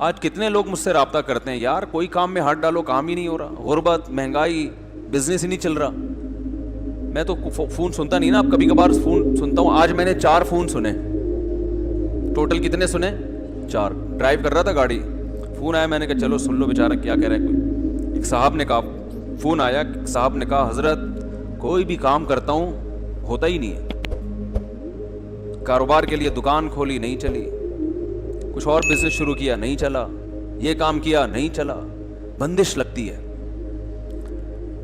آج کتنے لوگ مجھ سے رابطہ کرتے ہیں, یار کوئی کام میں ہاتھ ڈالو کام ہی نہیں ہو رہا, غربت, مہنگائی, بزنس ہی نہیں چل رہا. میں تو فون سنتا نہیں نا, اب کبھی کبھار فون سنتا ہوں. آج میں نے 4 فون سنے, ٹوٹل کتنے سنے؟ 4. ڈرائیو کر رہا تھا گاڑی, فون آیا, میں نے کہا چلو سن لو بیچارہ کیا کہہ رہا ہے کوئی. ایک صاحب نے کہا, فون آیا, صاحب نے کہا حضرت کوئی بھی کام کرتا ہوں ہوتا ہی نہیں ہے. کاروبار کے لیے دکان کھولی نہیں چلی, کچھ اور بزنس شروع کیا نہیں چلا, یہ کام کیا نہیں چلا, بندش لگتی ہے.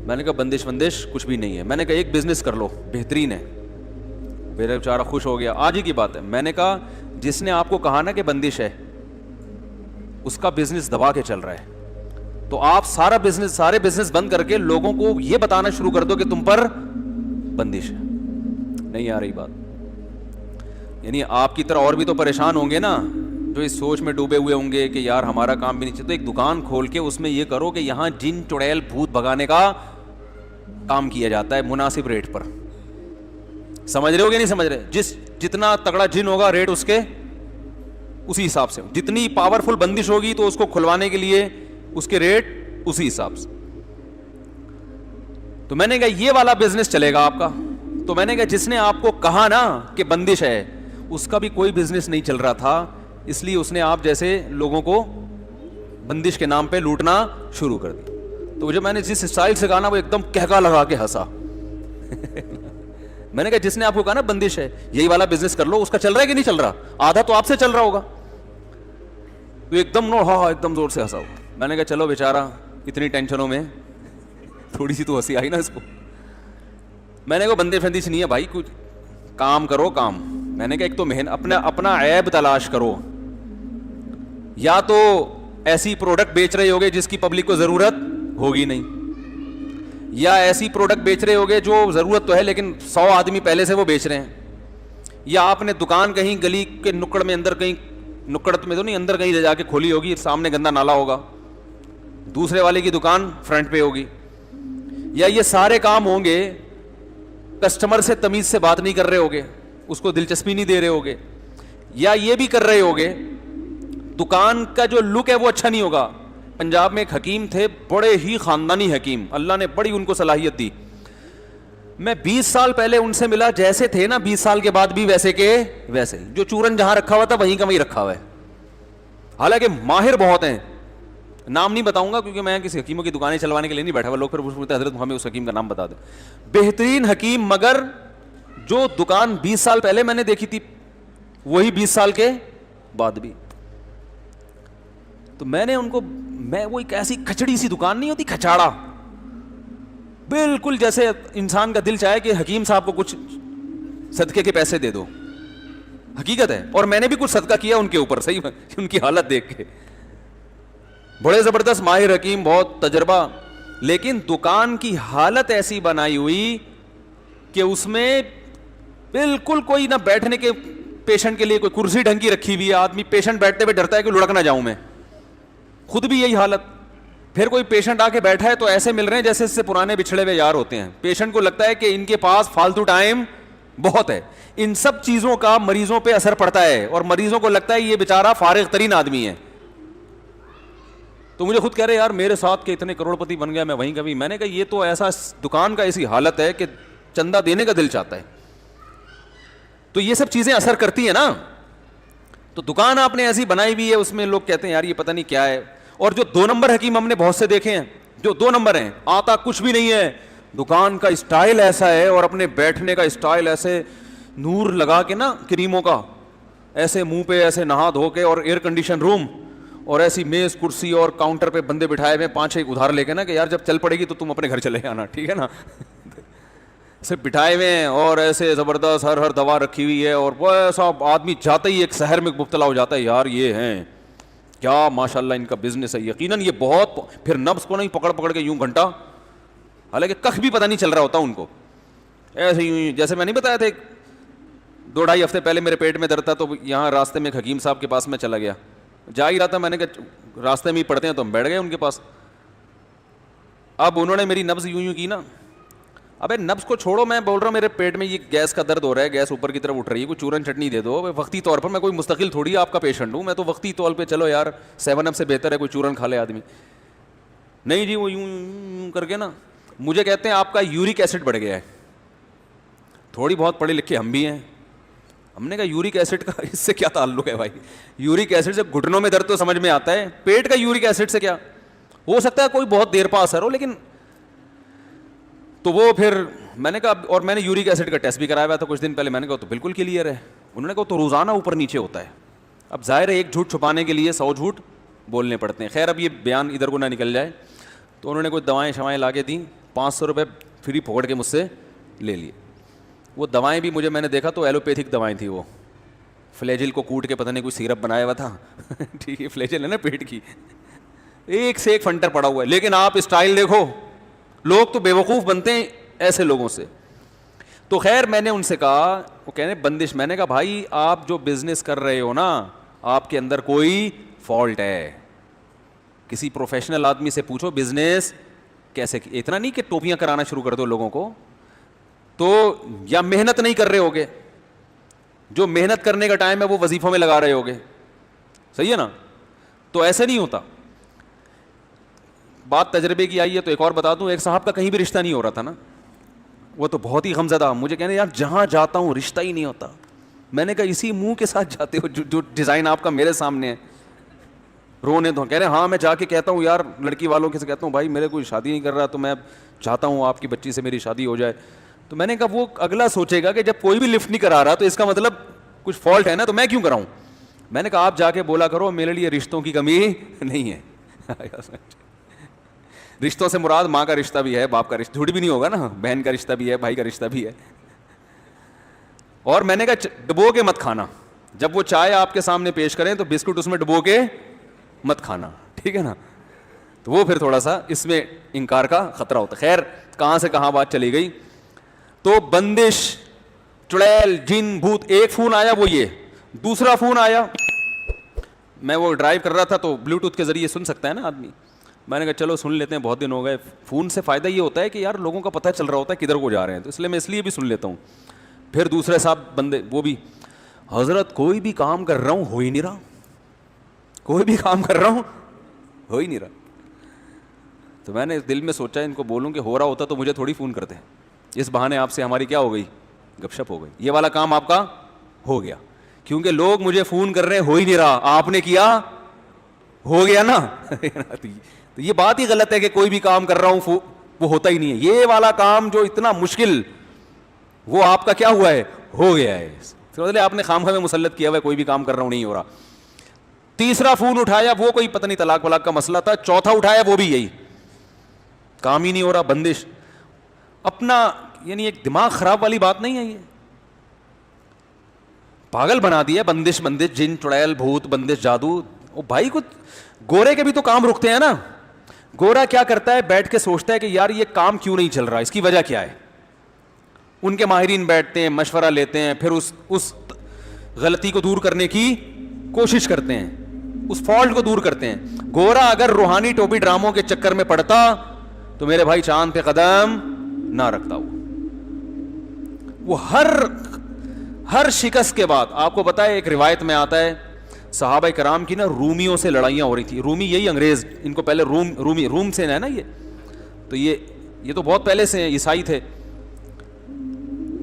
میں نے کہا بندش کچھ بھی نہیں ہے. میں نے کہا ایک بزنس کر لو بہترین ہے. میرا بیچارہ خوش ہو گیا. آج ہی کی بات ہے. میں نے کہا جس نے آپ کو کہا نا کہ بندش ہے, اس کا بزنس دبا کے چل رہا ہے, تو آپ سارے بزنس بند کر کے لوگوں کو یہ بتانا شروع کر دو کہ تم پر بندش ہے. نہیں آ رہی بات؟ یعنی آپ کی طرح اور بھی تو پریشان ہوں گے نا, جو اس سوچ میں ڈوبے ہوئے ہوں گے کہ یار ہمارا کام بھی نہیں چلتا. تو ایک دکان کھول کے اس میں یہ کرو کہ یہاں جن چڑیل بھوت بھگانے کا کام کیا جاتا ہے مناسب ریٹ پر. سمجھ رہے ہو کہ نہیں سمجھ رہے؟ جتنا تگڑا جن ہوگا ریٹ اس کے اسی حساب سے, جتنی پاورفل بندش ہوگی تو اس کو کھلوانے کے لیے اس کے ریٹ اسی حساب سے. تو میں نے کہا یہ والا بزنس چلے گا آپ کا. تو میں نے کہا جس نے آپ کو کہا نا کہ بندش ہے, اس کا بھی کوئی بزنس نہیں چل رہا تھا, اس لیے اس نے آپ جیسے لوگوں کو بندش کے نام پہ لوٹنا شروع کر دی. تو جب میں نے جس اسٹائل سے کہا نا, وہ ایک دم کہکا لگا کے ہنسا. میں نے کہا جس نے آپ کو کہا نا بندش ہے, یہی والا بزنس کر لو, اس کا چل رہا ہے کہ نہیں چل رہا؟ آدھا تو آپ سے چل رہا ہوگا. تو ایک دم ایک دم زور سے ہنسا ہوگا. میں نے کہا چلو بیچارہ اتنی ٹینشنوں میں تھوڑی سی تو ہنسی آئی نا اس کو. میں نے کہا بندے فندش نہیں ہے بھائی, کچھ کام کرو کام. میں نے کہا ایک تو اپنا عیب تلاش کرو, یا تو ایسی پروڈکٹ بیچ رہے ہوگے جس کی پبلک کو ضرورت ہوگی نہیں, یا ایسی پروڈکٹ بیچ رہے ہوگے جو ضرورت تو ہے لیکن 100 آدمی پہلے سے وہ بیچ رہے ہیں, یا آپ نے دکان کہیں گلی کے نکڑ میں اندر کہیں, نکڑ میں تو نہیں, اندر کہیں لے جا کے کھولی ہوگی, سامنے گندا نالا ہوگا, دوسرے والے کی دکان فرنٹ پہ ہوگی. یا یہ سارے کام ہوں گے, کسٹمر سے تمیز سے بات نہیں کر رہے ہوگے, اس کو دلچسپی نہیں دے رہے ہوگے, یا یہ بھی کر رہے ہوگے دکان کا جو لک ہے وہ اچھا نہیں ہوگا. پنجاب میں ایک حکیم تھے, بڑے ہی خاندانی حکیم, اللہ نے بڑی ان کو صلاحیت دی. میں 20 سال پہلے ان سے ملا, جیسے تھے نا 20 سال کے بعد بھی ویسے کے ویسے, جو چورن جہاں رکھا ہوا تھا وہیں کا وہیں رکھا ہوا ہے. حالانکہ ماہر بہت ہیں, نام نہیں بتاؤں گا کیونکہ میں کسی حکیموں کی دکانیں چلوانے کے لیے نہیں بیٹھا ہوا. لوگ پھر پوچھتے ہیں حضرت ہمیں اس حکیم کا نام بتا دیں. بہترین حکیم, مگر جو دکان 20 سال پہلے میں نے دیکھی تھی وہی 20 سال کے بعد بھی. تو میں نے ان کو, وہ ایک ایسی کھچڑی سی دکان نہیں ہوتی, کھچاڑا بالکل, جیسے انسان کا دل چاہے کہ حکیم صاحب کو کچھ صدقے کے پیسے دے دو. حقیقت ہے, اور میں نے بھی کچھ صدقہ کیا ان کے اوپر, صحیح ان کی حالت دیکھ کے. بڑے زبردست ماہر حکیم, بہت تجربہ, لیکن دکان کی حالت ایسی بنائی ہوئی کہ اس میں بالکل کوئی نہ بیٹھنے کے, پیشنٹ کے لیے کوئی کرسی ڈھنگ کی رکھی ہوئی ہے, آدمی پیشنٹ بیٹھتے ہوئے ڈرتا ہے کہ لڑک نہ جاؤں میں, خود بھی یہی حالت. پھر کوئی پیشنٹ آ کے بیٹھا ہے تو ایسے مل رہے ہیں جیسے اس سے پرانے بچھڑے ہوئے یار ہوتے ہیں. پیشنٹ کو لگتا ہے کہ ان کے پاس فالتو ٹائم بہت ہے. ان سب چیزوں کا مریضوں پہ اثر پڑتا ہے, اور مریضوں کو لگتا ہے یہ بیچارہ فارغ ترین آدمی ہے. تو مجھے خود کہہ رہے یار میرے ساتھ کے اتنے کروڑ پتی بن گیا, میں وہیں کبھی. میں نے کہا یہ تو ایسا دکان کا ایسی حالت ہے کہ چندہ دینے کا دل چاہتا ہے. تو یہ سب چیزیں اثر کرتی ہیں نا. تو دکان آپ نے ایسی بنائی ہوئی ہے, اس میں لوگ کہتے ہیں یار یہ پتہ نہیں کیا ہے. اور جو 2 نمبر حکیم ہم نے بہت سے دیکھے ہیں, جو 2 نمبر ہیں, آتا کچھ بھی نہیں ہے, دکان کا اسٹائل ایسا ہے اور اپنے بیٹھنے کا اسٹائل ایسے, نور لگا کے نا کریموں کا, ایسے منہ پہ ایسے نہا دھو کے, اور ایئر کنڈیشن روم, اور ایسی میز کرسی اور کاؤنٹر پہ بندے بٹھائے ہوئے 5-6 ادھار لے کے نا کہ یار جب چل پڑے گی تو تم اپنے گھر چلے آنا, ٹھیک ہے نا. صرف بٹھائے ہوئے ہیں, اور ایسے زبردست ہر دوا رکھی ہوئی ہے, اور وہ ایسا آدمی جاتا ہی ایک شہر میں مبتلا ہو جاتا ہے, یار یہ ہیں کیا ماشاء اللہ ان کا بزنس ہے. یقیناً یہ بہت, پھر نبض کو نہیں پکڑ کے یوں گھنٹہ, حالانکہ کخ بھی پتہ نہیں چل رہا ہوتا ان کو, ایسے یوں. جیسے میں نہیں بتایا تھا 2-2.5 ہفتے پہلے میرے پیٹ میں درد تھا, تو یہاں راستے میں ایک حکیم صاحب کے پاس میں چلا گیا, جا ہی رہا تھا, میں نے کہا راستے میں ہی پڑتے ہیں, تو ہم بیٹھ گئے ان کے پاس. اب انہوں نے میری نبض یوں کی نا, ابے نبض کو چھوڑو, میں بول رہا ہوں میرے پیٹ میں یہ گیس کا درد ہو رہا ہے, گیس اوپر کی طرف اٹھ رہی ہے, کوئی چورن چٹنی دے دو وقتی طور پر. میں کوئی مستقل تھوڑی آپ کا پیشنٹ ہوں, میں تو وقتی طور پہ چلو یار 7 اپ سے بہتر ہے کوئی چورن کھا لے آدمی. نہیں جی, وہ یوں کر کے نا مجھے کہتے ہیں آپ کا یورک ایسڈ بڑھ گیا ہے. تھوڑی بہت پڑھے لکھے ہم بھی ہیں. ہم نے کہا یورک ایسڈ کا اس سے کیا تعلق ہے بھائی؟ یورک ایسڈ سے گھٹنوں میں درد تو سمجھ میں آتا ہے, پیٹ کا یورک ایسڈ سے کیا ہو سکتا ہے؟ کوئی بہت دیر پا اثر ہو, لیکن تو وہ پھر میں نے کہا, اور میں نے یورک ایسڈ کا ٹیسٹ بھی کرایا ہوا تھا کچھ دن پہلے. میں نے کہا تو بالکل کلیئر ہے. انہوں نے کہا تو روزانہ اوپر نیچے ہوتا ہے. اب ظاہر ہے ایک جھوٹ چھپانے کے لیے 100 جھوٹ بولنے پڑتے ہیں. خیر اب یہ بیان ادھر کو نہ نکل جائے, تو انہوں نے کوئی دوائیں شوائیں لا کے دیں, 500 روپے فری پھوڑ کے مجھ سے لے لیے. وہ دوائیں بھی مجھے, میں نے دیکھا تو ایلوپیتھک دوائیں تھیں. وہ فلیجل کو کوٹ کے پتہ نہیں کوئی سیرپ بنایا ہوا تھا. ٹھیک ہے, فلیجل ہے نا پیٹ کی, ایک سے ایک فنٹر پڑا ہوا ہے. لیکن آپ اسٹائل دیکھو, لوگ تو بیوقوف بنتے ہیں ایسے لوگوں سے. تو خیر میں نے ان سے کہا, وہ کہنے بندش. میں نے کہا بھائی آپ جو بزنس کر رہے ہو نا, آپ کے اندر کوئی فالٹ ہے. کسی پروفیشنل آدمی سے پوچھو بزنس کیسے, اتنا نہیں کہ ٹوپیاں کرانا شروع کر دو لوگوں کو. تو یا محنت نہیں کر رہے ہوگے, جو محنت کرنے کا ٹائم ہے وہ وظیفوں میں لگا رہے ہوگے, صحیح ہے نا؟ تو ایسے نہیں ہوتا. بات تجربے کی آئی ہے تو ایک اور بتا دوں, ایک صاحب کا کہیں بھی رشتہ نہیں ہو رہا تھا نا, وہ تو بہت ہی غمزدہ, مجھے کہنے یار جہاں جاتا ہوں رشتہ ہی نہیں ہوتا. میں نے کہا اسی منہ کے ساتھ جاتے ہو جو ڈیزائن آپ کا میرے سامنے ہے. رونے تو کہہ رہے ہاں, میں جا کے کہتا ہوں یار لڑکی والوں کے سے کہتا ہوں بھائی میرے کوئی شادی نہیں کر رہا, تو میں چاہتا ہوں آپ کی بچی سے میری شادی ہو جائے. تو میں نے کہا وہ اگلا سوچے گا کہ جب کوئی بھی لفٹ نہیں کرا رہا تو اس کا مطلب کچھ فالٹ ہے نا, تو میں کیوں کراؤں. میں نے کہا آپ جا کے بولا کرو میرے لیے رشتوں کی کمی نہیں ہے. رشتوں سے مراد ماں کا رشتہ بھی ہے, باپ کا رشتہ, جھوٹ بھی نہیں ہوگا نا, بہن کا رشتہ بھی ہے, بھائی کا رشتہ بھی ہے. اور میں نے کہا ڈبو کے مت کھانا, جب وہ چائے آپ کے سامنے پیش کریں تو بسکٹ اس میں ڈبو کے مت کھانا, ٹھیک ہے نا. تو وہ پھر تھوڑا سا اس میں انکار کا خطرہ ہوتا. خیر کہاں سے کہاں بات چلی گئی. تو بندش, چڑیل, جن, بھوت. ایک فون آیا وہ یہ, دوسرا فون آیا, میں وہ ڈرائیو کر رہا تھا تو بلوٹوتھ کے ذریعے سن سکتا ہے نا آدمی. میں نے کہا چلو سن لیتے ہیں, بہت دن ہو گئے. فون سے فائدہ یہ ہوتا ہے کہ یار لوگوں کا پتہ چل رہا ہوتا ہے کدھر کو جا رہے ہیں, تو اس لیے بھی سن لیتا ہوں. پھر دوسرے صاحب بندے, وہ بھی حضرت کوئی بھی کام کر رہا ہوں ہو ہی نہیں رہا, کوئی بھی کام کر رہا ہوں ہو ہی نہیں رہا. تو میں نے دل میں سوچا ان کو بولوں کہ ہو رہا ہوتا تو مجھے تھوڑی فون کرتے ہیں, اس بہانے آپ سے ہماری کیا ہو گئی, گپ شپ ہو گئی. یہ والا کام آپ کا ہو گیا, کیونکہ لوگ مجھے فون کر رہے ہیں ہو ہی نہیں رہا, آپ نے کیا ہو گیا نا. تو یہ بات ہی غلط ہے کہ کوئی بھی کام کر رہا ہوں وہ ہوتا ہی نہیں ہے. یہ والا کام جو اتنا مشکل وہ آپ کا کیا ہوا ہے, ہو گیا ہے. آپ نے خام خواہ میں مسلط کیا ہوا ہے, کوئی بھی کام کر رہا ہوں نہیں ہو رہا. تیسرا فون اٹھایا, وہ کوئی پتہ نہیں طلاق ولاق کا مسئلہ تھا. چوتھا اٹھایا, وہ بھی یہی, کام ہی نہیں ہو رہا. بندش اپنا, یعنی ایک دماغ خراب والی بات نہیں ہے, یہ پاگل بنا دیا. بندش جن, چڑیل, بھوت, بندش, جادو. او بھائی کچھ گورے کے بھی تو کام رکتے ہیں نا. گورا کیا کرتا ہے, بیٹھ کے سوچتا ہے کہ یار یہ کام کیوں نہیں چل رہا, اس کی وجہ کیا ہے. ان کے ماہرین بیٹھتے ہیں, مشورہ لیتے ہیں, پھر اس غلطی کو دور کرنے کی کوشش کرتے ہیں, اس فالٹ کو دور کرتے ہیں. گورا اگر روحانی ٹوپی ڈراموں کے چکر میں پڑتا تو میرے بھائی چاند پہ قدم نہ رکھتا. وہ ہر شکست کے بعد, آپ کو پتا ہے ایک روایت میں آتا ہے صحابہ کرام کی نا رومیوں سے لڑائیاں ہو رہی تھی. رومی یہی انگریز, ان کو پہلے روم سے ہے نا یہ, تو یہ تو بہت پہلے سے عیسائی تھے.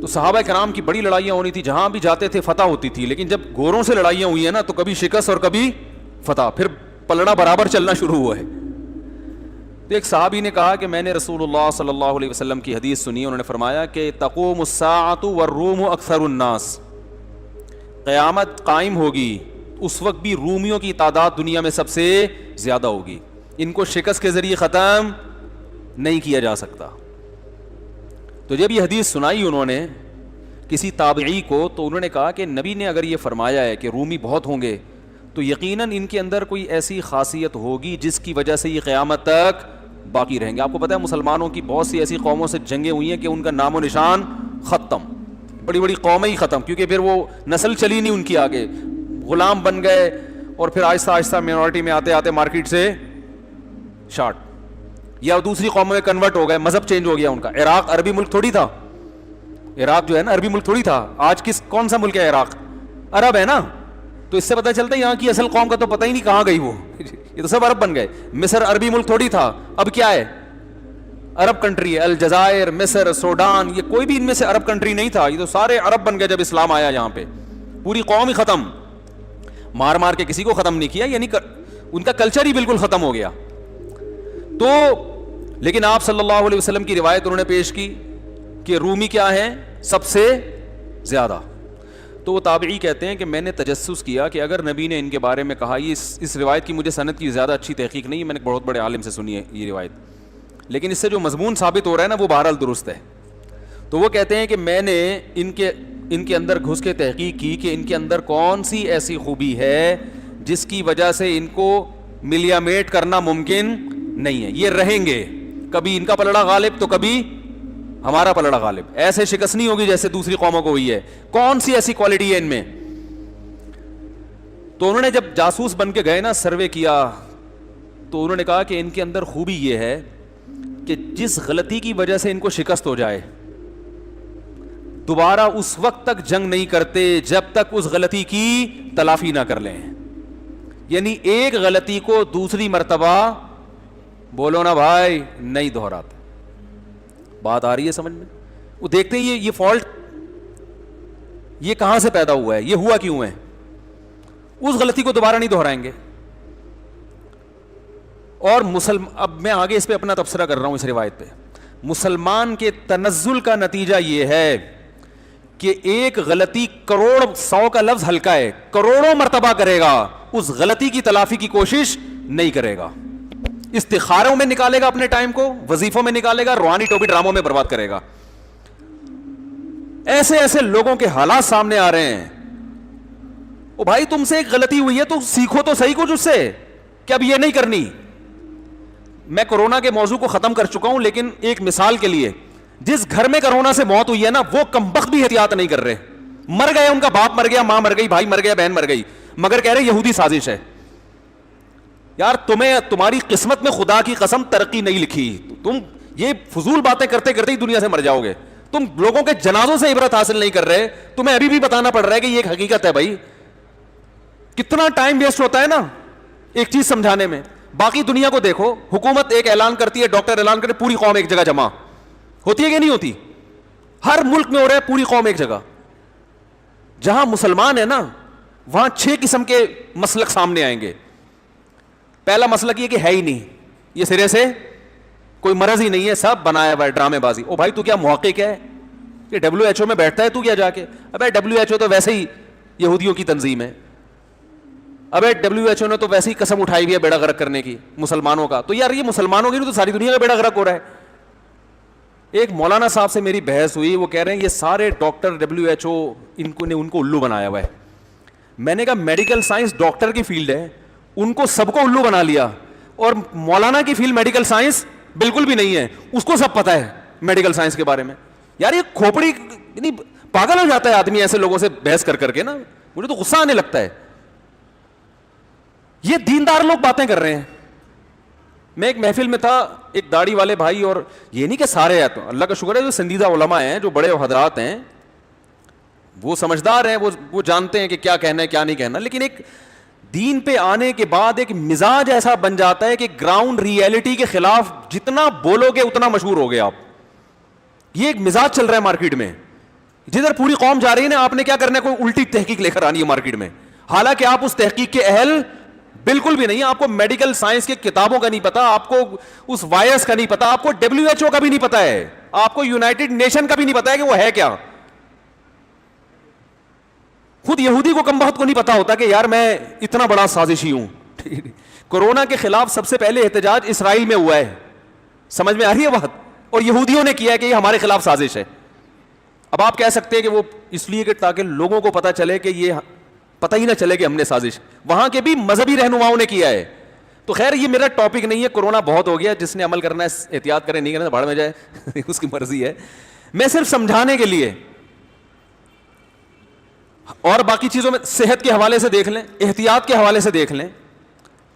تو صحابہ کرام کی بڑی لڑائیاں ہونی تھی, جہاں بھی جاتے تھے فتح ہوتی تھی. لیکن جب گوروں سے لڑائیاں ہوئی ہیں نا تو کبھی شکست اور کبھی فتح, پھر پلڑا برابر چلنا شروع ہوا ہے. تو ایک صحابی نے کہا کہ میں نے رسول اللہ صلی اللہ علیہ وسلم کی حدیث سنی. انہوں نے فرمایا کہ تقوم الساعۃ والروم اکثر الناس, قیامت قائم ہوگی اس وقت بھی رومیوں کی تعداد دنیا میں سب سے زیادہ ہوگی. ان کو شکست کے ذریعے ختم نہیں کیا جا سکتا. تو جب یہ حدیث سنائی انہوں نے کسی تابعی کو, تو انہوں نے کہا کہ نبی نے اگر یہ فرمایا ہے کہ رومی بہت ہوں گے تو یقیناً ان کے اندر کوئی ایسی خاصیت ہوگی جس کی وجہ سے یہ قیامت تک باقی رہیں گے. آپ کو پتہ ہے مسلمانوں کی بہت سی ایسی قوموں سے جنگیں ہوئی ہیں کہ ان کا نام و نشان ختم, بڑی بڑی قومیں ہی ختم, کیونکہ پھر وہ نسل چلی نہیں ان کی آگے, غلام بن گئے, اور پھر آہستہ آہستہ مینورٹی میں آتے آتے مارکیٹ سے شارٹ. یا دوسری قوموں میں کنورٹ ہو گئے, مذہب چینج ہو گیا ان کا. عراق عربی ملک تھوڑی تھا, عراق جو ہے نا عربی ملک تھوڑی تھا. آج کون سا ملک ہے عراق؟ عرب ہے نا. تو اس سے پتہ چلتا ہے یہاں کی اصل قوم کا تو پتہ ہی نہیں کہاں گئی وہ, یہ تو سب عرب بن گئے. مصر عربی ملک تھوڑی تھا, اب کیا ہے؟ عرب کنٹری ہے. الجزائر, مصر, سوڈان, یہ کوئی بھی ان میں سے عرب کنٹری نہیں تھا, یہ تو سارے عرب بن گئے جب اسلام آیا یہاں پہ. پوری قوم ہی ختم, مار مار کے کسی کو ختم نہیں کیا, یعنی ان کا کلچر ہی بالکل ختم ہو گیا. تو لیکن آپ صلی اللہ علیہ وسلم کی روایت انہوں نے پیش کی کہ رومی کیا ہے؟ سب سے زیادہ. تو وہ تابعی کہتے ہیں کہ میں نے تجسس کیا کہ اگر نبی نے ان کے بارے میں کہا, یہ اس روایت کی مجھے سند کی زیادہ اچھی تحقیق نہیں ہے, میں نے بہت بڑے عالم سے سنی ہے یہ روایت, لیکن اس سے جو مضمون ثابت ہو رہا ہے نا وہ بہرحال درست ہے. تو وہ کہتے ہیں کہ میں نے ان کے اندر گھس کے تحقیق کی کہ ان کے اندر کون سی ایسی خوبی ہے جس کی وجہ سے ان کو ملیا میٹ کرنا ممکن نہیں ہے. یہ رہیں گے, کبھی ان کا پلڑا غالب تو کبھی ہمارا پلڑا غالب, ایسے شکست نہیں ہوگی جیسے دوسری قوموں کو ہوئی ہے. کون سی ایسی کوالٹی ہے ان میں؟ تو انہوں نے جب جاسوس بن کے گئے نا, سروے کیا, تو انہوں نے کہا کہ ان کے اندر خوبی یہ ہے کہ جس غلطی کی وجہ سے ان کو شکست ہو جائے, دوبارہ اس وقت تک جنگ نہیں کرتے جب تک اس غلطی کی تلافی نہ کر لیں. یعنی ایک غلطی کو دوسری مرتبہ, بولو نا بھائی, نہیں دہراتے. بات آ رہی ہے سمجھ میں؟ وہ دیکھتے ہیں یہ فالٹ یہ کہاں سے پیدا ہوا ہے, یہ ہوا کیوں ہے, اس غلطی کو دوبارہ نہیں دہرائیں گے. اور اب میں آگے اس پہ اپنا تبصرہ کر رہا ہوں اس روایت پہ. مسلمان کے تنزل کا نتیجہ یہ ہے کہ ایک غلطی کروڑ, 100 کا لفظ ہلکا ہے, کروڑوں مرتبہ کرے گا, اس غلطی کی تلافی کی کوشش نہیں کرے گا. استخاروں میں نکالے گا اپنے ٹائم کو, وظیفوں میں نکالے گا, روحانی ٹوپی ڈراموں میں برباد کرے گا. ایسے ایسے لوگوں کے حالات سامنے آ رہے ہیں. او بھائی تم سے ایک غلطی ہوئی ہے تو سیکھو تو صحیح کچھ اس سے, کہ اب یہ نہیں کرنی. میں کورونا کے موضوع کو ختم کر چکا ہوں, لیکن ایک مثال کے لیے, جس گھر میں کورونا سے موت ہوئی ہے نا, وہ کمبخت بھی احتیاط نہیں کر رہے. مر گئے, ان کا باپ مر گیا, ماں مر گئی, بھائی مر گیا, بہن مر گئی, مگر کہہ رہے یہودی سازش ہے. یار تمہاری قسمت میں خدا کی قسم ترقی نہیں لکھی, تم یہ فضول باتیں کرتے کرتے ہی دنیا سے مر جاؤ گے. تم لوگوں کے جنازوں سے عبرت حاصل نہیں کر رہے, تمہیں ابھی بھی بتانا پڑ رہا ہے کہ یہ ایک حقیقت ہے. بھائی کتنا ٹائم ویسٹ ہوتا ہے نا ایک چیز سمجھانے میں. باقی دنیا کو دیکھو, حکومت ایک اعلان کرتی ہے, ڈاکٹر اعلان کرتے, پوری قوم ایک جگہ جمع ہوتی ہے کہ نہیں ہوتی؟ ہر ملک میں ہو رہا ہے, پوری قوم ایک جگہ. جہاں مسلمان ہے نا وہاں 6 قسم کے مسلک سامنے آئیں گے. پہلا مسلک یہ کہ ہے ہی نہیں, یہ سرے سے کوئی مرض ہی نہیں ہے, سب بنایا ہوا ہے, ڈرامے بازی. او بھائی تو کیا محقق ہے کہ WHO میں بیٹھتا ہے تو کیا جا کے؟ ابے WHO تو ویسے ہی یہودیوں کی تنظیم ہے. ابے WHO نے تو ویسے ہی قسم اٹھائی ہوئی ہے بیڑا غرق کرنے کی مسلمانوں کا. تو یار یہ مسلمانوں کی نہیں تو ساری دنیا کا بیڑا غرق ہو رہا ہے. ایک مولانا صاحب سے میری بحث ہوئی, وہ کہہ رہے ہیں یہ سارے ڈاکٹر WHO ان کو الو بنایا ہوا ہے. میں نے کہا میڈیکل سائنس ڈاکٹر کی فیلڈ ہے, ان کو سب کو الو بنا لیا, اور مولانا کی فیلڈ میڈیکل سائنس بالکل بھی نہیں ہے, اس کو سب پتا ہے میڈیکل سائنس کے بارے میں. یار یہ کھوپڑی, یعنی پاگل ہو جاتا ہے آدمی ایسے لوگوں سے بحث کر کر کے نا, مجھے تو غصہ آنے لگتا ہے. یہ دیندار لوگ باتیں کر رہے ہیں. میں ایک محفل میں تھا, ایک داڑھی والے بھائی, اور یہ نہیں کہ سارے ہیں, تو اللہ کا شکر ہے جو سنجیدہ علماء ہیں, جو بڑے حضرات ہیں, وہ سمجھدار ہیں, وہ جانتے ہیں کہ کیا کہنا ہے کیا نہیں کہنا. لیکن ایک دین پہ آنے کے بعد ایک مزاج ایسا بن جاتا ہے کہ گراؤنڈ ریئلٹی کے خلاف جتنا بولو گے اتنا مشہور ہو گے آپ. یہ ایک مزاج چل رہا ہے مارکیٹ میں, جدھر پوری قوم جا رہی ہے نا, آپ نے کیا کرنا ہے, کوئی الٹی تحقیق لے کر آنی ہے مارکیٹ میں, حالانکہ آپ اس تحقیق کے اہل بالکل بھی نہیں. آپ کو میڈیکل سائنس کی کتابوں کا نہیں پتا, آپ کو اس وائرس کا نہیں پتا, آپ کو WHO کا بھی نہیں پتا ہے, آپ کو یونائٹڈ نیشن کا بھی نہیں پتا ہے کہ وہ ہے کیا. خود یہودی کو کمبخت کو نہیں پتا ہوتا کہ یار میں اتنا بڑا سازشی ہوں. کورونا کے خلاف سب سے پہلے احتجاج اسرائیل میں ہوا ہے, سمجھ میں آ رہی ہے بات, اور یہودیوں نے کیا ہے کہ یہ ہمارے خلاف سازش ہے. اب آپ کہہ سکتے ہیں کہ وہ اس لیے کہ تاکہ لوگوں کو پتا چلے کہ یہ پتہ ہی نہ چلے کہ ہم نے سازش, وہاں کے بھی مذہبی رہنماؤں نے کیا ہے. تو خیر یہ میرا ٹاپک نہیں ہے, کورونا بہت ہو گیا, جس نے عمل کرنا ہے احتیاط کرے, نہیں کرنا بھاڑ میں جائے, اس کی مرضی ہے. میں صرف سمجھانے کے لیے, اور باقی چیزوں میں صحت کے حوالے سے دیکھ لیں, احتیاط کے حوالے سے دیکھ لیں.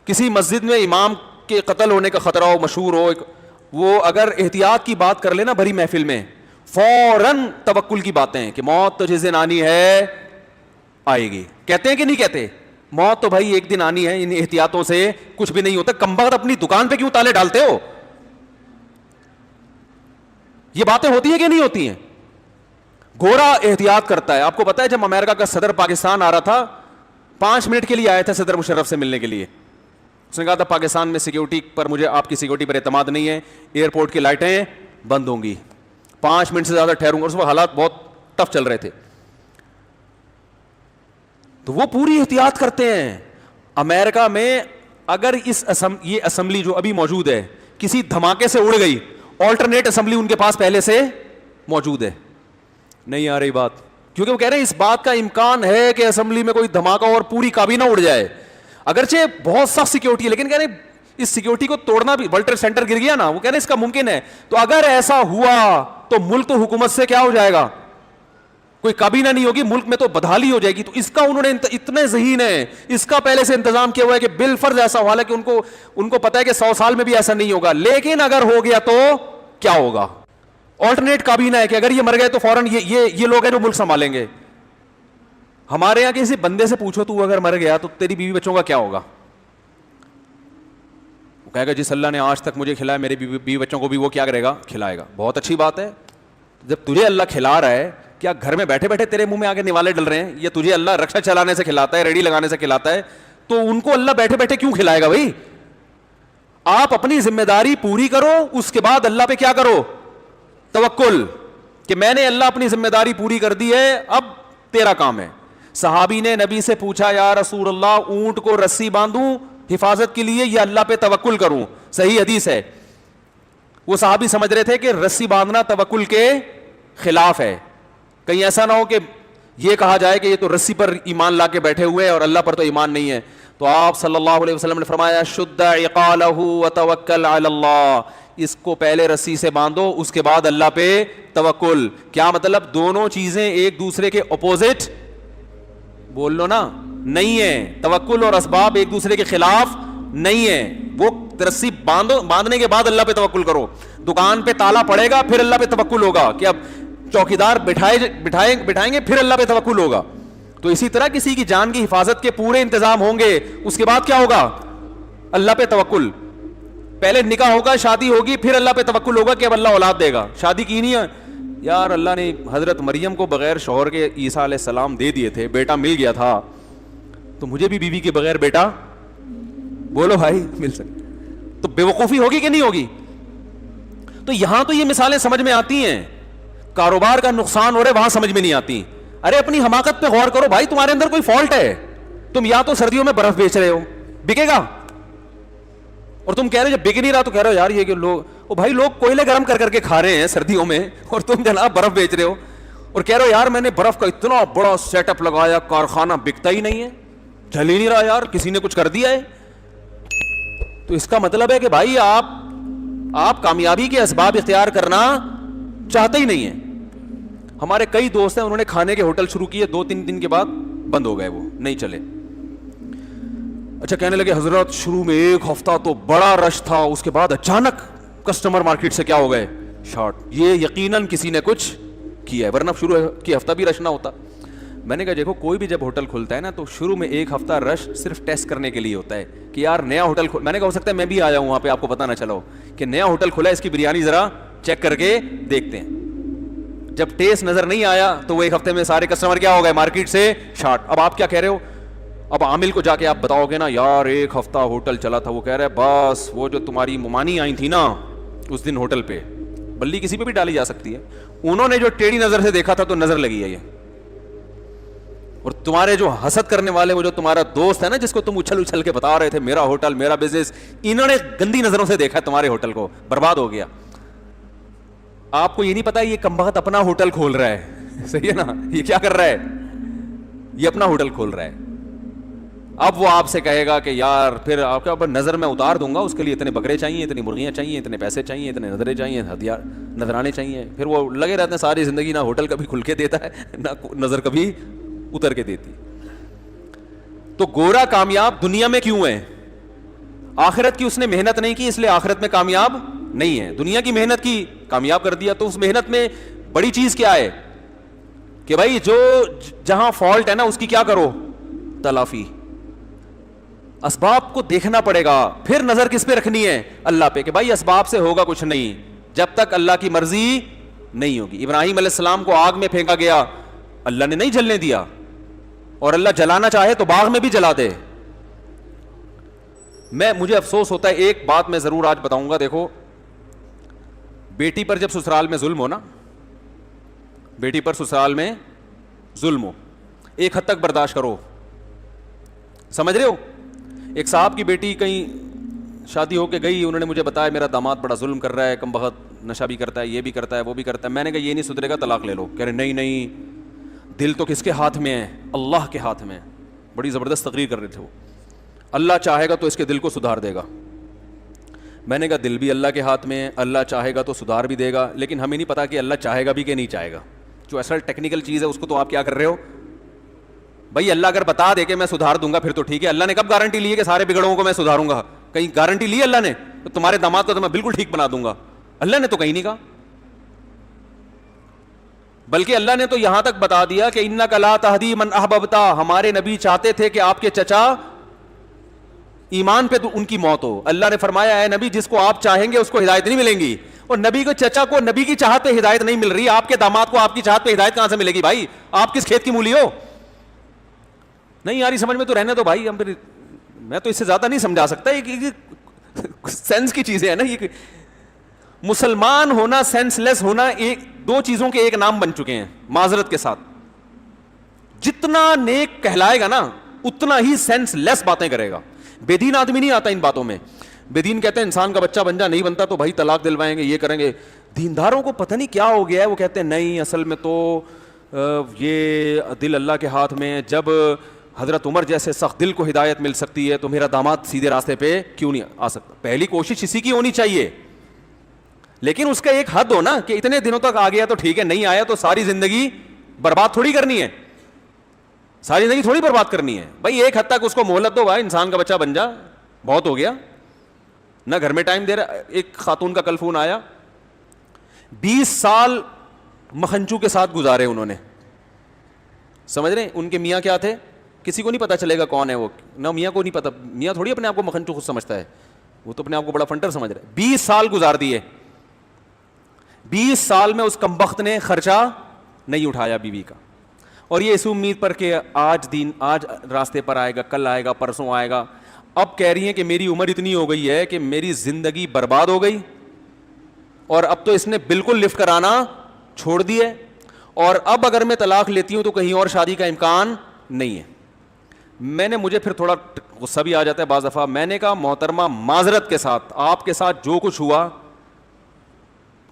کسی مسجد میں امام کے قتل ہونے کا خطرہ ہو, مشہور ہو, وہ اگر احتیاط کی بات کر لینا بھری محفل میں, فوراً توکل کی باتیں کہ موت تو جس دن آنی ہے آئے گی. کہتے ہیں کہ نہیں کہتے؟ موت تو بھائی ایک دن آنی ہے, ان احتیاطوں سے کچھ بھی نہیں ہوتا. کمبخت اپنی دکان پہ کیوں تالے ڈالتے ہو؟ یہ باتیں ہوتی ہیں کہ نہیں ہوتی ہیں؟ گورا احتیاط کرتا ہے. آپ کو پتا ہے جب امریکہ کا صدر پاکستان آ رہا تھا, 5 منٹ کے لیے آیا تھا صدر مشرف سے ملنے کے لیے. اس نے کہا تھا پاکستان میں سیکیورٹی پر مجھے آپ کی سیکیورٹی پر اعتماد نہیں ہے, ایئرپورٹ کی لائٹیں بند ہوں گی, 5 منٹ سے زیادہ ٹھہروں گا. اس وقت حالات بہت ٹف چل رہے تھے, تو وہ پوری احتیاط کرتے ہیں. امریکہ میں اگر یہ اسمبلی جو ابھی موجود ہے کسی دھماکے سے اڑ گئی, آلٹرنیٹ اسمبلی ان کے پاس پہلے سے موجود ہے. نہیں آ رہی بات, کیونکہ وہ کہہ رہے ہیں اس بات کا امکان ہے کہ اسمبلی میں کوئی دھماکہ اور پوری کابینہ اڑ جائے. اگرچہ بہت سخت سیکیورٹی ہے, لیکن کہہ رہے ہیں اس سیکیورٹی کو توڑنا بھی, ورلڈ ٹریڈ سینٹر گر گیا نا, وہ کہہ رہے ہیں اس کا ممکن ہے. تو اگر ایسا ہوا تو ملک تو حکومت سے کیا ہو جائے گا, کوئی کابینہ نہیں ہوگی, ملک میں تو بدحالی ہو جائے گی. تو اس کا انہوں نے اتنے ذہین ہے, اس کا پہلے سے انتظام کیا ہوا ہے کہ بالفرض ایسا ہوا ہے کہ ان کو پتا ہے کہ 100 سال میں بھی ایسا نہیں ہوگا, لیکن اگر ہو گیا تو کیا ہوگا. آلٹرنیٹ کابینہ ہے کہ اگر یہ مر گئے تو فوراً یہ لوگ ہیں جو ملک سنبھالیں گے. ہمارے یہاں کسی بندے سے پوچھو تو اگر مر گیا تو تیری بیوی بچوں کا کیا ہوگا, وہ کہے گا جس اللہ نے آج تک مجھے کھلایا میرے بیوی بچوں کو بھی وہ کیا کرے گا, کھلائے گا. بہت اچھی بات ہے. جب تجھے اللہ کھلا رہا ہے, کیا گھر میں بیٹھے بیٹھے تیرے منہ میں آگے نوالے ڈل رہے ہیں, یا تجھے اللہ رکشا چلانے سے کھلاتا ہے, ریڈی لگانے سے کھلاتا ہے, تو ان کو اللہ بیٹھے بیٹھے کیوں کھلائے گا بھائی. آپ اپنی ذمہ داری پوری کرو, اس کے بعد اللہ پہ کیا کرو, توکل, کہ میں نے اللہ اپنی ذمہ داری پوری کر دی ہے, اب تیرا کام ہے. صحابی نے نبی سے پوچھا یا رسول اللہ اونٹ کو رسی باندھوں حفاظت کے لیے یا اللہ پہ توکل کروں؟ صحیح حدیث ہے. وہ صحابی سمجھ رہے تھے کہ رسی باندھنا توکل کے خلاف ہے, کہیں ایسا نہ ہو کہ یہ کہا جائے کہ یہ تو رسی پر ایمان لا کے بیٹھے ہوئے ہیں اور اللہ پر تو ایمان نہیں ہے. تو آپ صلی اللہ علیہ وسلم نے فرمایا شد عقالہ وتوکل علی اللہ, اس کو پہلے رسی سے باندھو اس کے بعد اللہ پہ توکل. کیا مطلب؟ دونوں چیزیں ایک دوسرے کے اپوزٹ بول لو نا نہیں ہے. توکل اور اسباب ایک دوسرے کے خلاف نہیں ہے. وہ رسی باندھنے کے بعد اللہ پہ توکل کرو. دکان پہ تالا پڑے گا پھر اللہ پہ توکل ہوگا, کہ اب چوکیدار بٹھائیں گے پھر اللہ پہ توکل ہوگا. تو اسی طرح کسی کی جان کی حفاظت کے پورے انتظام ہوں گے, اس کے بعد کیا ہوگا, اللہ پہ توکل. پہلے نکاح ہوگا, شادی ہوگی, پھر اللہ پہ توکل ہوگا کہ اب اللہ اولاد دے گا. شادی کی نہیں ہے یار, اللہ نے حضرت مریم کو بغیر شوہر کے عیسیٰ علیہ السلام دے دیے تھے, بیٹا مل گیا تھا, تو مجھے بھی بیوی کے بغیر بیٹا بولو بھائی مل سکتا. تو بے وقوفی ہوگی کہ نہیں ہوگی؟ تو یہاں تو یہ مثالیں سمجھ میں آتی ہیں, کاروبار کا نقصان ہو رہا ہے وہاں سمجھ میں نہیں آتی. ارے اپنی حماقت پہ غور کرو بھائی, تمہارے اندر کوئی فالٹ ہے. تم یا تو سردیوں میں برف بیچ رہے ہو, بکے گا, اور تم کہہ رہے جب بک نہیں رہا تو کہہ رہے ہو یار یہ کہ لوگ, او بھائی لوگ کوئلے گرم کر کر کے کھا رہے ہیں سردیوں میں, اور تم جناب برف بیچ رہے ہو اور کہہ رہے ہو یار میں نے برف کا اتنا بڑا سیٹ اپ لگایا, کارخانہ بکتا ہی نہیں ہے, چل ہی نہیں رہا یار, کسی نے کچھ کر دیا ہے. تو اس کا مطلب ہے کہ بھائی آپ کامیابی کے اسباب اختیار کرنا چاہتے ہی نہیں ہیں. ہمارے کئی دوست ہیں, انہوں نے کھانے کے ہوٹل شروع کیے, 2-3 دن کے بعد بند ہو گئے, وہ نہیں چلے. اچھا کہنے لگے حضرت شروع میں 1 ہفتہ تو بڑا رش تھا, اس کے بعد اچانک کسٹمر مارکیٹ سے کیا ہو گئے, شارٹ. یہ یقیناً کسی نے کچھ کیا ہے, ورنہ شروع کی ہفتہ بھی رش نہ ہوتا. میں نے کہا دیکھو کوئی بھی جب ہوٹل کھلتا ہے نا تو شروع میں 1 ہفتہ رش صرف ٹیسٹ کرنے کے لیے ہوتا ہے کہ یار نیا ہوٹل میں نے کہا ہو سکتا ہے میں بھی آیا ہوں وہاں پہ, آپ کو پتہ نہ چلا ہو کہ نیا ہوٹل کھلا ہے, اس کی بریانی ذرا چیک کر کے دیکھتے ہیں. جب ٹیسٹ نظر نہیں آیا تو وہ 1 ہفتے میں سارے کسٹمر کیا ہو گئے, مارکیٹ سے شارٹ. اب آپ کیا کہہ رہے ہو, اب عامل کو جا کے آپ بتاؤ گے نا یار 1 ہفتہ ہوٹل چلا تھا, وہ کہہ رہا ہے بس وہ جو تمہاری ممانی آئی تھی نا اس دن ہوٹل پہ, بلی کسی پہ بھی ڈالی جا سکتی ہے, انہوں نے جو ٹیڑھی نظر سے دیکھا تھا تو نظر لگی ہے یہ. اور تمہارے جو حسد کرنے والے, وہ جو تمہارا دوست ہے نا جس کو تم اچھل کے بتا رہے تھے میرا ہوٹل میرا بزنس, انہوں نے گندی نظروں سے دیکھا تمہارے ہوٹل کو, برباد ہو گیا. آپ کو یہ نہیں پتا یہ کمبخت اپنا ہوٹل کھول رہا ہے, صحیح ہے نا, یہ کیا کر رہا ہے, یہ اپنا ہوٹل کھول رہا ہے. اب وہ آپ سے کہے گا کہ یار پھر آپ کے اوپر نظر میں اتار دوں گا, اس کے لیے اتنے بکرے چاہیے, اتنی مرغیاں چاہیے, اتنے پیسے چاہیے, اتنے نظریں چاہیے, ہتھیار نظرانے چاہیے. پھر وہ لگے رہتے ہیں ساری زندگی, نہ ہوٹل کبھی کھل کے دیتا ہے نہ نظر کبھی اتر کے دیتی. تو گورا کامیاب دنیا میں کیوں ہے؟ آخرت کی اس نے محنت نہیں کی, اس لیے آخرت میں کامیاب نہیں ہے. دنیا کی محنت کی, کامیاب کر دیا. تو اس محنت میں بڑی چیز کیا ہے کہ بھائی جو جہاں فالٹ ہے نا اس کی کیا کرو, تلافی. اسباب کو دیکھنا پڑے گا. پھر نظر کس پہ رکھنی ہے, اللہ پہ, کہ بھائی اسباب سے ہوگا کچھ نہیں جب تک اللہ کی مرضی نہیں ہوگی. ابراہیم علیہ السلام کو آگ میں پھینکا گیا, اللہ نے نہیں جلنے دیا, اور اللہ جلانا چاہے تو باغ میں بھی جلا دے. مجھے افسوس ہوتا ہے, ایک بات میں ضرور آج بتاؤں گا. دیکھو, بیٹی پر جب سسرال میں ظلم ہو نا, بیٹی پر سسرال میں ظلم ہو, ایک حد تک برداشت کرو, سمجھ رہے ہو. ایک صاحب کی بیٹی کہیں شادی ہو کے گئی, انہوں نے مجھے بتایا میرا داماد بڑا ظلم کر رہا ہے, کم بخت نشہ بھی کرتا ہے, یہ بھی کرتا ہے, وہ بھی کرتا ہے. میں نے کہا یہ نہیں سدھرے گا, طلاق لے لو. کہہ رہے نہیں نہیں, دل تو کس کے ہاتھ میں ہے, اللہ کے ہاتھ میں. بڑی زبردست تقریر کر رہے تھے وہ. اللہ چاہے گا تو اس کے دل کو سدھار دے گا. میں نے کہا دل بھی اللہ کے ہاتھ میں ہے, اللہ چاہے گا تو سدھار بھی دے گا, لیکن ہمیں نہیں پتا کہ اللہ چاہے گا بھی کہ نہیں چاہے گا. جو اصل ٹیکنیکل چیز ہے اس کو تو آپ کیا کر رہے ہو. بھائی اللہ اگر بتا دے کہ میں سدھار دوں گا پھر تو ٹھیک ہے. اللہ نے کب گارنٹی لی ہے کہ سارے بگڑوں کو میں سدھاروں گا؟ کہیں گارنٹی لی اللہ نے تو تمہارے داماد کو تو میں بالکل ٹھیک بنا دوں گا؟ اللہ نے تو کہیں نہیں کہا. بلکہ اللہ نے تو یہاں تک بتا دیا کہ انک لا تہدی من احببتا, ہمارے نبی چاہتے تھے کہ آپ کے چچا ایمان پہ تو ان کی موت ہو. اللہ نے فرمایا اے نبی جس کو آپ چاہیں گے اس کو ہدایت نہیں ملیں گی, اور نبی کو چچا کو نبی کی چاہت پہ ہدایت نہیں مل رہی, آپ کے داماد کو آپ کی چاہت پہ ہدایت کہاں سے ملے گی بھائی؟ آپ کس کھیت کی مولی ہو؟ نہیں یاری سمجھ میں تو رہنے دو بھائی, ہم پھر میں تو اس سے زیادہ نہیں سمجھا سکتا. یہ سینس کی چیزیں ہیں نا, یہ مسلمان ہونا سینس لیس ہونا ایک دو چیزوں کے ایک نام بن چکے ہیں معذرت کے ساتھ. جتنا نیک کہلائے گا نا اتنا ہی سینس لیس باتیں کرے گا. بے دین آدمی نہیں آتا ان باتوں میں. بے دین کہتے ہیں انسان کا بچہ بن جا, نہیں بنتا تو بھائی طلاق دلوائیں گے, یہ کریں گے. دینداروں کو پتہ نہیں کیا ہو گیا ہے, وہ کہتے ہیں نہیں اصل میں تو یہ دل اللہ کے ہاتھ میں, جب حضرت عمر جیسے سخت دل کو ہدایت مل سکتی ہے تو میرا داماد سیدھے راستے پہ کیوں نہیں آ سکتا؟ پہلی کوشش اسی کی ہونی چاہیے, لیکن اس کا ایک حد ہو نا کہ اتنے دنوں تک آ گیا تو ٹھیک ہے, نہیں آیا تو ساری زندگی برباد تھوڑی کرنی ہے, ساری زندگی تھوڑی برباد کرنی ہے. بھائی ایک حد تک اس کو مہلت دو, بھائی انسان کا بچہ بن جا, بہت ہو گیا نہ گھر میں ٹائم دے رہا. ایک خاتون کا کل فون آیا, 20 سال مکھنچو کے ساتھ گزارے انہوں نے, سمجھ رہے ہیں. ان کے میاں کیا تھے کسی کو نہیں پتا چلے گا کون ہے وہ, نہ میاں کو نہیں پتا, میاں تھوڑی اپنے آپ کو مکھنچو خود سمجھتا ہے, وہ تو اپنے آپ کو بڑا فنٹر سمجھ رہا ہے. 20 سال گزار دیے, 20 سال میں اس کمبخت نے خرچہ نہیں اٹھایا بیوی کا, اور یہ اس امید پر کہ آج راستے پر آئے گا, کل آئے گا, پرسوں آئے گا. اب کہہ رہی ہیں کہ میری عمر اتنی ہو گئی ہے کہ میری زندگی برباد ہو گئی, اور اب تو اس نے بالکل لفٹ کرانا چھوڑ دی ہے, اور اب اگر میں طلاق لیتی ہوں تو کہیں اور شادی کا امکان نہیں ہے. مجھے پھر تھوڑا غصہ بھی آ جاتا ہے بعض دفعہ. میں نے کہا محترمہ معذرت کے ساتھ, آپ کے ساتھ جو کچھ ہوا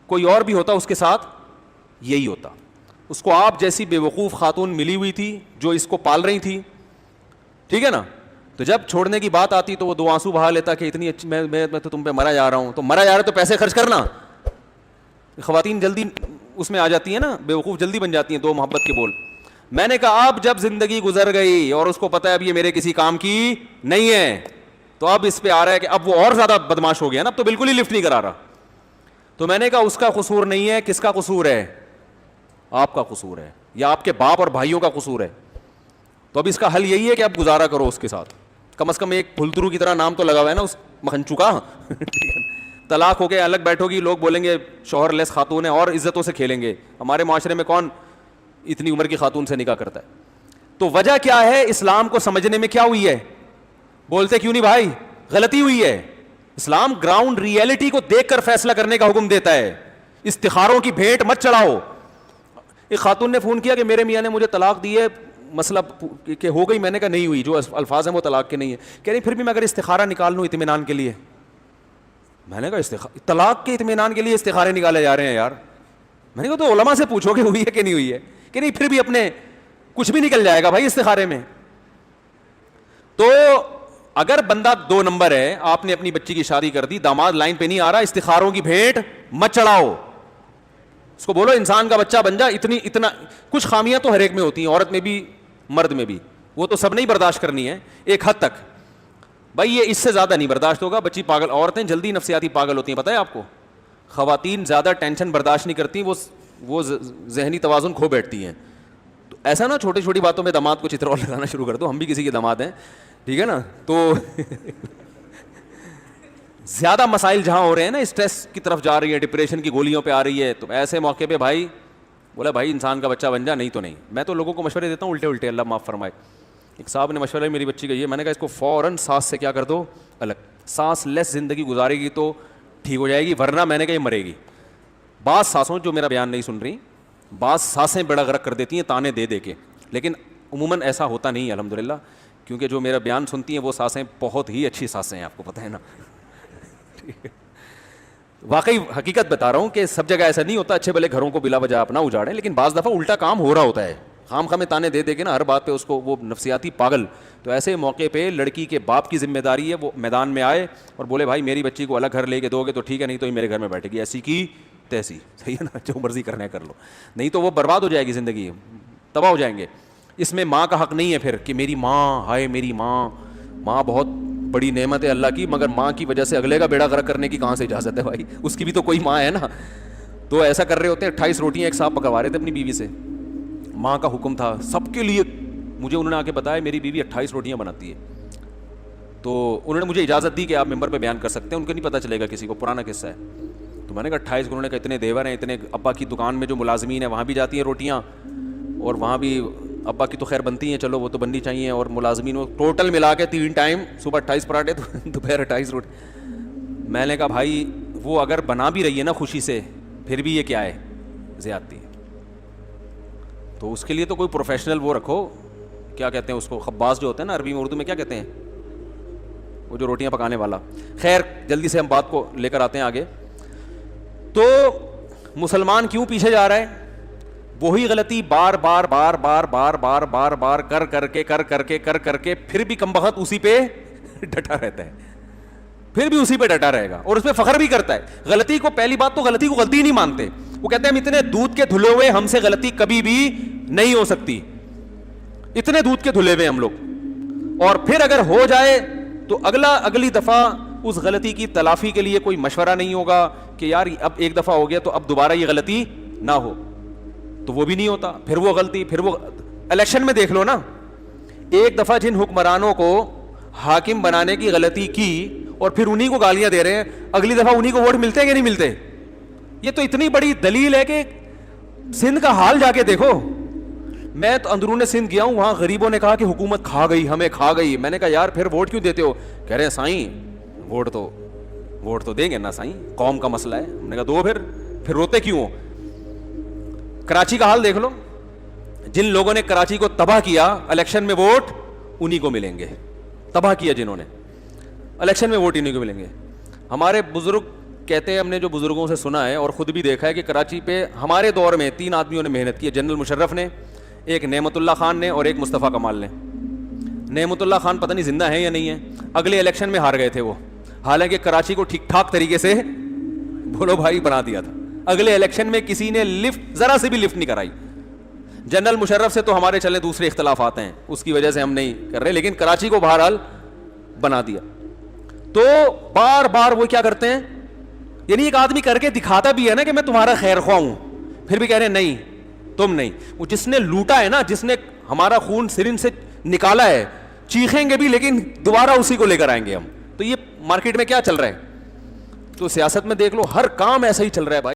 کوئی اور بھی ہوتا اس کے ساتھ یہی ہوتا. اس کو آپ جیسی بے وقوف خاتون ملی ہوئی تھی جو اس کو پال رہی تھی, ٹھیک ہے نا, تو جب چھوڑنے کی بات آتی تو وہ 2 آنسو بہا لیتا کہ اتنی اچھی میں تو تم پہ مرا جا رہا ہوں. تو مرا جا رہا ہے تو پیسے خرچ کرنا. خواتین جلدی اس میں آ جاتی ہیں نا, بے وقوف جلدی بن جاتی ہیں, 2 محبت کے بول. میں نے کہا اب جب زندگی گزر گئی اور اس کو پتا ہے اب یہ میرے کسی کام کی نہیں ہے, تو اب اس پہ آ رہا ہے کہ اب وہ اور زیادہ بدماش ہو گیا نا, اب تو بالکل ہی لفٹ نہیں کرا رہا. تو میں نے کہا اس کا قصور نہیں ہے, کس کا قصور ہے؟ آپ کا قصور ہے, یا آپ کے باپ اور بھائیوں کا قصور ہے. تو اب اس کا حل یہی ہے کہ اب گزارا کرو اس کے ساتھ, کم از کم ایک پھلترو کی طرح نام تو لگا ہوا ہے نا اس مکھنچو کا. طلاق ہو کے الگ بیٹھو گی, لوگ بولیں گے شوہر لیس خاتون ہے, اور عزتوں سے کھیلیں گے. ہمارے معاشرے میں کون اتنی عمر کی خاتون سے نکاح کرتا ہے؟ تو وجہ کیا ہے؟ اسلام کو سمجھنے میں کیا ہوئی ہے؟ بولتے کیوں نہیں بھائی؟ غلطی ہوئی ہے. اسلام گراؤنڈ ریئلٹی کو دیکھ کر فیصلہ کرنے کا حکم دیتا ہے. استخاروں کی بھیٹ مت چڑھاؤ. ایک خاتون نے فون کیا کہ میرے میاں نے مجھے طلاق دی ہے, مسئلہ کہ ہو گئی. میں نے کہا نہیں ہوئی, جو الفاظ ہیں وہ طلاق کے نہیں ہیں. کہہ رہی پھر بھی میں اگر استخارہ نکال لوں اطمینان کے لیے. میں نے کہا طلاق کے اطمینان کے لیے استخارے نکالے جا رہے ہیں یار. میں نے کہا تو علماء سے پوچھو کہ ہوئی ہے کہ نہیں ہوئی ہے. کہ نہیں پھر بھی اپنے کچھ بھی نکل جائے گا بھائی استخارے میں. تو اگر بندہ 2 نمبر ہے, آپ نے اپنی بچی کی شادی کر دی, داماد لائن پہ نہیں آ رہا, استخاروں کی بھیٹ مت چڑھاؤ. اس کو بولو انسان کا بچہ بن جا. اتنا کچھ خامیاں تو ہر ایک میں ہوتی ہیں, عورت میں بھی مرد میں بھی, وہ تو سب نہیں برداشت کرنی ہے ایک حد تک. بھائی یہ اس سے زیادہ نہیں برداشت ہوگا. بچی پاگل, عورتیں جلدی نفسیاتی پاگل ہوتی ہیں, پتہ ہے آپ کو. خواتین زیادہ ٹینشن برداشت نہیں کرتی, وہ ذہنی توازن کھو بیٹھتی ہیں. تو ایسا نا چھوٹی چھوٹی باتوں میں داماد کو چترول لگانا شروع کر دو, ہم بھی کسی کے داماد ہیں, ٹھیک ہے نا. تو زیادہ مسائل جہاں ہو رہے ہیں نا, اسٹریس کی طرف جا رہی ہے, ڈپریشن کی گولیوں پہ آ رہی ہے, تو ایسے موقع پہ بھائی بولا بھائی انسان کا بچہ بن جا, نہیں تو نہیں. میں تو لوگوں کو مشورے دیتا ہوں الٹے, اللہ معاف فرمائے. ایک صاحب نے مشورہ میری بچی کا یہ, میں نے کہا اس کو فوراً سانس سے کیا کر دو الگ, سانس لیس زندگی گزارے گی تو ٹھیک ہو جائے گی, ورنہ میں نے کہا یہ مرے گی. بعض سانسوں جو میرا بیان نہیں سن رہی, بعض سانسیں بڑا غرق کر دیتی ہیں تانے دے دے کے, لیکن عموماً ایسا ہوتا نہیں ہے الحمدللہ, کیونکہ جو میرا بیان سنتی ہیں وہ سانسیں بہت ہی اچھی سانسیں ہیں, آپ کو پتہ ہے نا. واقعی حقیقت بتا رہا ہوں کہ سب جگہ ایسا نہیں ہوتا, اچھے بھلے گھروں کو بلا وجہ اپنا اجاڑیں, لیکن بعض دفعہ الٹا کام ہو رہا ہوتا ہے, خام خامے تانے دے دے کے نا ہر بات پہ اس کو وہ نفسیاتی پاگل. تو ایسے موقع پہ لڑکی کے باپ کی ذمہ داری ہے وہ میدان میں آئے اور بولے بھائی میری بچی کو الگ گھر لے کے دو گے تو ٹھیک ہے, نہیں تو یہ میرے گھر میں بیٹھے گی, ایسی کی تیسی, صحیح ہے نا, جو مرضی کرنا ہے کر لو, نہیں تو وہ برباد ہو جائے گی, زندگی تباہ ہو جائیں گے. اس میں ماں کا حق نہیں ہے پھر کہ میری ماں, ہائے میری ماں, ماں بہت بڑی نعمت ہے اللہ کی, مگر ماں کی وجہ سے اگلے کا بیڑا غرق کرنے کی کہاں سے اجازت ہے بھائی, اس کی بھی تو کوئی ماں ہے نا. تو ایسا کر رہے ہوتے ہیں, 28 روٹیاں ایک صاحب پکوا رہے تھے اپنی بیوی سے, ماں کا حکم تھا سب کے لیے, مجھے انہوں نے آ کے بتایا میری بیوی 28 روٹیاں بناتی ہے. تو انہوں نے مجھے اجازت دی کہ آپ ممبر پہ بیان کر سکتے ہیں, ان کو نہیں پتہ چلے گا کسی کو, پرانا قصہ ہے. تو میں نے کہا 28, انہوں نے کہا اتنے دیور ہیں, اتنے ابا کی دکان میں جو ملازمین ہیں وہاں بھی جاتی ہیں روٹیاں, اور وہاں بھی ابا کی تو خیر بنتی ہیں, چلو وہ تو بننی چاہیے, اور ملازمین وہ ٹوٹل ملا کے 3 ٹائم, صبح 28 پراٹھے تو دوپہر 28 روٹی. میں نے کہا بھائی وہ اگر بنا بھی رہی ہے نا خوشی سے, پھر بھی یہ کیا ہے, زیادتی ہے. تو اس کے لیے تو کوئی پروفیشنل وہ رکھو, کیا کہتے ہیں اس کو, خباز جو ہوتے ہیں نا عربی میں, اردو میں کیا کہتے ہیں, وہ جو روٹیاں پکانے والا. خیر جلدی سے ہم بات کو لے کر آتے ہیں آگے. تو مسلمان کیوں پیچھے جا رہا ہے, وہی غلطی بار بار بار بار بار بار بار بار کر کر کے پھر بھی کمبخت اسی پہ ڈٹا رہتا ہے, پھر بھی اسی پہ ڈٹا رہے گا, اور اس پہ فخر بھی کرتا ہے. غلطی کو, پہلی بات تو غلطی کو غلطی نہیں مانتے, وہ کہتے ہیں ہم اتنے دودھ کے دھلے ہوئے, ہم سے غلطی کبھی بھی نہیں ہو سکتی, اتنے دودھ کے دھلے ہوئے ہم لوگ. اور پھر اگر ہو جائے تو اگلی دفعہ اس غلطی کی تلافی کے لیے کوئی مشورہ نہیں ہوگا کہ یار اب ایک دفعہ ہو گیا تو اب دوبارہ یہ غلطی نہ ہو, تو وہ بھی نہیں ہوتا. پھر وہ غلطی, پھر وہ الیکشن میں دیکھ لو نا, ایک دفعہ جن حکمرانوں کو حاکم بنانے کی غلطی کی اور پھر انہی کو گالیاں دے رہے ہیں, اگلی دفعہ انہی کو ووٹ ملتے ہیں کہ نہیں ملتے. یہ تو اتنی بڑی دلیل ہے کہ سندھ کا حال جا کے دیکھو. میں تو اندرون سندھ گیا ہوں, وہاں غریبوں نے کہا کہ حکومت کھا گئی, ہمیں کھا گئی. میں نے کہا یار پھر ووٹ کیوں دیتے ہو, کہہ رہے ہیں سائیں ووٹ تو دیں گے نا سائیں, قوم کا مسئلہ ہے. ہم نے کہا دو, پھر روتے کیوں ہو. کراچی کا حال دیکھ لو, جن لوگوں نے کراچی کو تباہ کیا, الیکشن میں ووٹ انہی کو ملیں گے. تباہ کیا جنہوں نے, الیکشن میں ووٹ انہی کو ملیں گے. ہمارے بزرگ کہتے ہیں, ہم نے جو بزرگوں سے سنا ہے اور خود بھی دیکھا ہے کہ کراچی پہ ہمارے دور میں 3 آدمیوں نے محنت کی, جنرل مشرف نے, ایک نعمت اللہ خان نے, اور ایک مصطفیٰ کمال نے. نعمت اللہ خان پتہ نہیں زندہ ہے یا نہیں ہے, اگلے الیکشن میں ہار گئے تھے وہ, حالانکہ کراچی کو ٹھیک ٹھاک طریقے سے بولو بھائی بنا دیا تھا. اگلے الیکشن میں کسی نے لفٹ, ذرا سے بھی لفٹ نہیں کرائی. جنرل مشرف سے تو ہمارے چلے دوسرے اختلافات ہیں, اس کی وجہ سے ہم نہیں کر رہے, لیکن کراچی کو بہرحال بنا دیا. تو بار بار وہ کیا کرتے ہیں, یعنی ایک آدمی کر کے دکھاتا بھی ہے نا کہ میں تمہارا خیر خواہ ہوں, پھر بھی کہہ رہے ہیں نہیں تم نہیں. وہ جس نے لوٹا ہے نا, جس نے ہمارا خون سرن سے نکالا ہے, چیخیں گے بھی لیکن دوبارہ اسی کو لے کر آئیں گے ہم. تو یہ مارکیٹ میں کیا چل رہا ہے, تو سیاست میں دیکھ لو ہر کام ایسا ہی چل رہا ہے بھائی.